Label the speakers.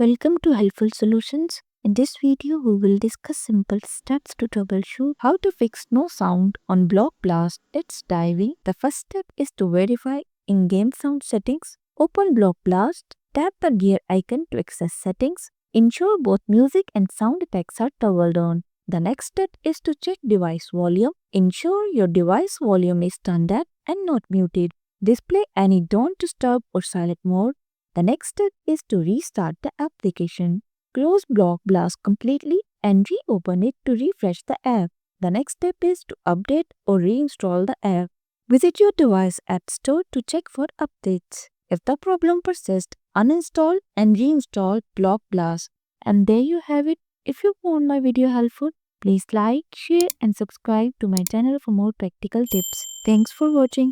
Speaker 1: Welcome to Helpful Solutions. In this video, we will discuss simple steps to troubleshoot how to fix no sound on Block Blast. Let's dive in. The first step is to verify in-game sound settings. Open Block Blast, tap the gear icon to access settings. Ensure both music and sound effects are toggled on. The next step is to check device volume. Ensure your device volume is turned up and not muted. Display any don't disturb or silent mode. The next step is to restart the application. Close Block Blast completely and reopen it to refresh the app. The next step is to update or reinstall the app. Visit your device app store to check for updates. If the problem persists, uninstall and reinstall Block Blast. And there you have it. If you found my video helpful, please like, share and subscribe to my channel for more practical tips. Thanks for watching.